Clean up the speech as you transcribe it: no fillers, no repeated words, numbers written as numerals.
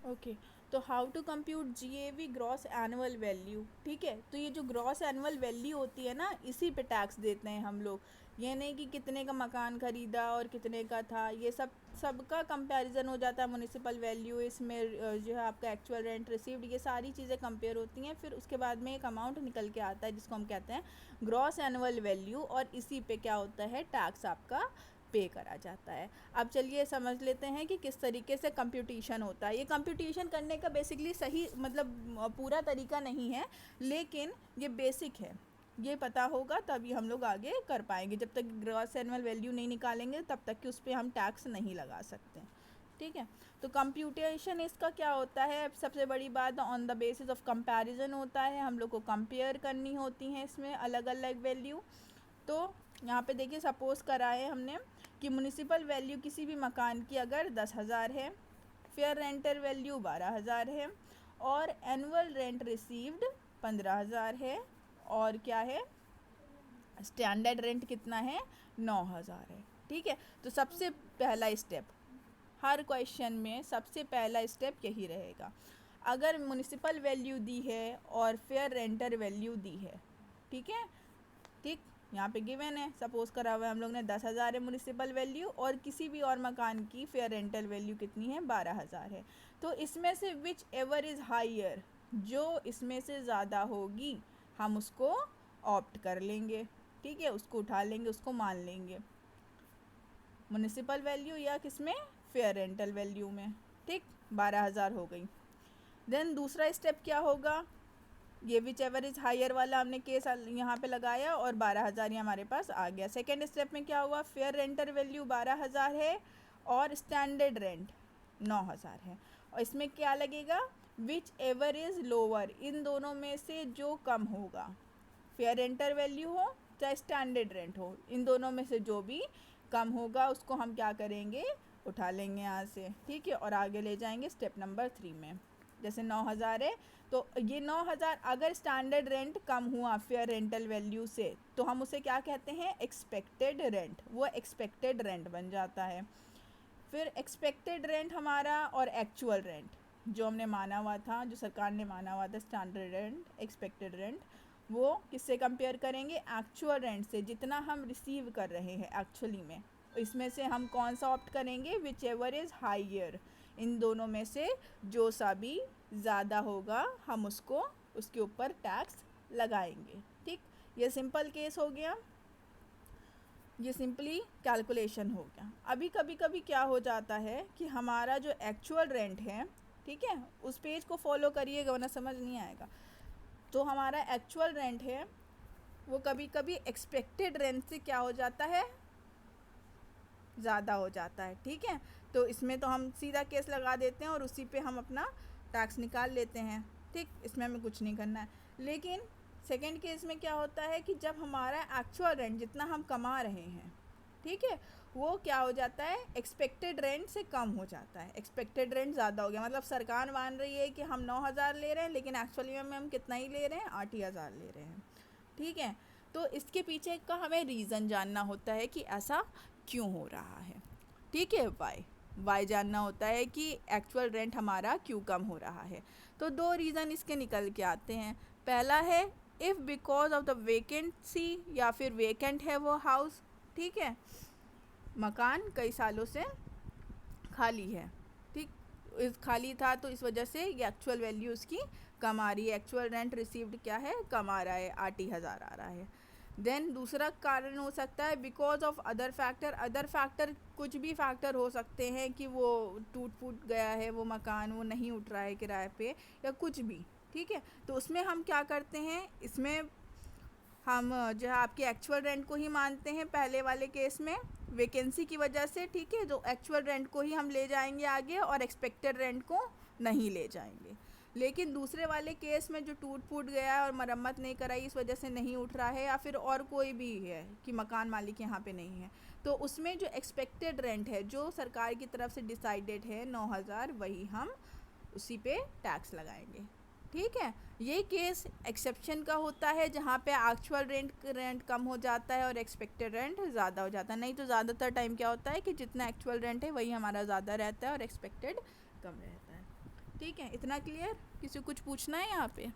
Okay, तो how to compute GAV, gross annual value. ठीक है, तो ये जो ग्रॉस एनुअल वैल्यू होती है ना, इसी पे टैक्स देते हैं हम लोग। ये नहीं कि कितने का मकान ख़रीदा और कितने का था, ये सबका कंपैरिजन हो जाता है म्युनिसिपल वैल्यू, इसमें जो है आपका एक्चुअल रेंट रिसीव्ड, ये सारी चीज़ें कंपेयर होती हैं। फिर उसके बाद में एक अमाउंट निकल के आता है जिसको हम कहते हैं ग्रॉस एनुअल वैल्यू, और इसी पे क्या होता है, टैक्स आपका पे करा जाता है। अब चलिए समझ लेते हैं कि किस तरीके से कंप्यूटेशन होता है। ये कंप्यूटेशन करने का बेसिकली सही मतलब पूरा तरीका नहीं है, लेकिन ये बेसिक है, ये पता होगा तभी हम लोग आगे कर पाएंगे। जब तक ग्रॉस एनुअल वैल्यू नहीं निकालेंगे तब तक कि उस पर हम टैक्स नहीं लगा सकते। ठीक है, तो कंप्यूटेशन इसका क्या होता है, सबसे बड़ी बात on the basis of comparison होता है। हम लोग को कंपेयर करनी होती हैं इसमें अलग अलग वैल्यू। तो यहाँ पे देखिए सपोज़ कराए हमने कि म्युनिसिपल वैल्यू किसी भी मकान की अगर 10,000 है, फेयर रेंटल वैल्यू 12,000 है, और एनुअल रेंट रिसीव्ड 15,000 है, और क्या है, स्टैंडर्ड रेंट कितना है, 9,000 है। ठीक है, तो सबसे पहला स्टेप, हर क्वेश्चन में सबसे पहला स्टेप यही रहेगा। अगर म्युनिसिपल वैल्यू दी है और फेयर रेंटल वैल्यू दी है, ठीक है, ठीक, यहाँ पे गिवन है, सपोज करा हुआ है हम लोग ने 10,000 है म्युनिसिपल वैल्यू, और किसी भी और मकान की फेयर रेंटल वैल्यू कितनी है, 12,000 है। तो इसमें से विच एवर इज़ हायर, जो इसमें से ज़्यादा होगी हम उसको ऑप्ट कर लेंगे। ठीक है, उसको उठा लेंगे, उसको मान लेंगे म्युनिसिपल वैल्यू या किसमें, फेयर रेंटल वैल्यू में। ठीक, 12,000 हो गई। देन दूसरा स्टेप क्या होगा, ये विच एवर इज़ हायर वाला हमने केस यहाँ पे लगाया और 12,000 ही हमारे पास आ गया। सेकेंड स्टेप में क्या हुआ, फेयर रेंटल वैल्यू 12,000 है और स्टैंडर्ड रेंट 9,000 है, और इसमें क्या लगेगा, विच एवर इज़ लोअर, इन दोनों में से जो कम होगा, फेयर रेंटल वैल्यू हो चाहे स्टैंडर्ड रेंट हो, इन दोनों में से जो भी कम होगा उसको हम क्या करेंगे, उठा लेंगे यहाँ से। ठीक है, और आगे ले जाएंगे स्टेप नंबर 3 में। जैसे 9,000 है, तो ये 9,000 अगर स्टैंडर्ड रेंट कम हुआ फेयर रेंटल वैल्यू से, तो हम उसे क्या कहते हैं, एक्सपेक्टेड रेंट, वो एक्सपेक्टेड रेंट बन जाता है। फिर एक्सपेक्टेड रेंट हमारा और एक्चुअल रेंट जो हमने माना हुआ था, जो सरकार ने माना हुआ था स्टैंडर्ड रेंट, एक्सपेक्टेड रेंट, वो किससे कंपेयर करेंगे, एक्चुअल रेंट से, जितना हम रिसीव कर रहे हैं एक्चुअली में। इसमें से हम कौन सा ऑप्ट करेंगे, विच एवर इज़ हायर, इन दोनों में से जो सा भी ज़्यादा होगा हम उसको उसके ऊपर टैक्स लगाएंगे। ठीक, ये सिंपल केस हो गया, ये सिंपली कैलकुलेशन हो गया। अभी कभी कभी क्या हो जाता है कि हमारा जो एक्चुअल रेंट है, ठीक है, उस पेज को फॉलो करिएगा वरना समझ नहीं आएगा। तो हमारा एक्चुअल रेंट है वो कभी कभी एक्सपेक्टेड रेंट से क्या हो जाता है, ज़्यादा हो जाता है। ठीक है, तो इसमें तो हम सीधा केस लगा देते हैं और उसी पे हम अपना टैक्स निकाल लेते हैं। ठीक, इसमें हमें कुछ नहीं करना है। लेकिन सेकंड केस में क्या होता है कि जब हमारा एक्चुअल रेंट जितना हम कमा रहे हैं, ठीक है, वो क्या हो जाता है, एक्सपेक्टेड रेंट से कम हो जाता है, एक्सपेक्टेड रेंट ज़्यादा हो गया, मतलब सरकार मान रही है कि हम 9,000 ले रहे हैं, लेकिन एक्चुअली में हम कितना ही ले रहे हैं, 8,000 ले रहे हैं। ठीक है, तो इसके पीछे का हमें रीज़न जानना होता है कि ऐसा क्यों हो रहा है। ठीक है, वाई जानना होता है कि एक्चुअल रेंट हमारा क्यों कम हो रहा है। तो दो रीज़न इसके निकल के आते हैं। पहला है if because of the vacancy, या फिर वेकेंट है वो हाउस, ठीक है, मकान कई सालों से खाली है, ठीक, इस खाली था तो इस वजह से ये एक्चुअल वैल्यू उसकी कम आ रही है, एक्चुअल रेंट रिसीव्ड क्या है, कम आ रहा है, 8,000 आ रहा है। देन दूसरा कारण हो सकता है because of other factor, other factor कुछ भी फैक्टर हो सकते हैं कि वो टूट फूट गया है वो मकान, वो नहीं उठ रहा है किराए पे या कुछ भी। ठीक है, तो उसमें हम क्या करते हैं, इसमें हम जो है आपके एक्चुअल रेंट को ही मानते हैं पहले वाले केस में वैकेंसी की वजह से। ठीक है, जो एक्चुअल रेंट को ही हम ले जाएंगे आगे और एक्सपेक्टेड रेंट को नहीं ले जाएंगे। लेकिन दूसरे वाले केस में जो टूट फूट गया है और मरम्मत नहीं कराई इस वजह से नहीं उठ रहा है, या फिर और कोई भी है कि मकान मालिक यहाँ पे नहीं है, तो उसमें जो एक्सपेक्टेड रेंट है जो सरकार की तरफ से डिसाइडेड है 9,000, वही हम उसी पे टैक्स लगाएंगे। ठीक है, ये केस एक्सेप्शन का होता है जहाँ पे एक्चुअल रेंट कम हो जाता है और एक्सपेक्टेड रेंट ज़्यादा हो जाता है। नहीं तो ज़्यादातर टाइम क्या होता है कि जितना एक्चुअल रेंट है वही हमारा ज़्यादा रहता है और एक्सपेक्टेड कम रहता है। ठीक है, इतना क्लियर? किसी को कुछ पूछना है यहाँ पे?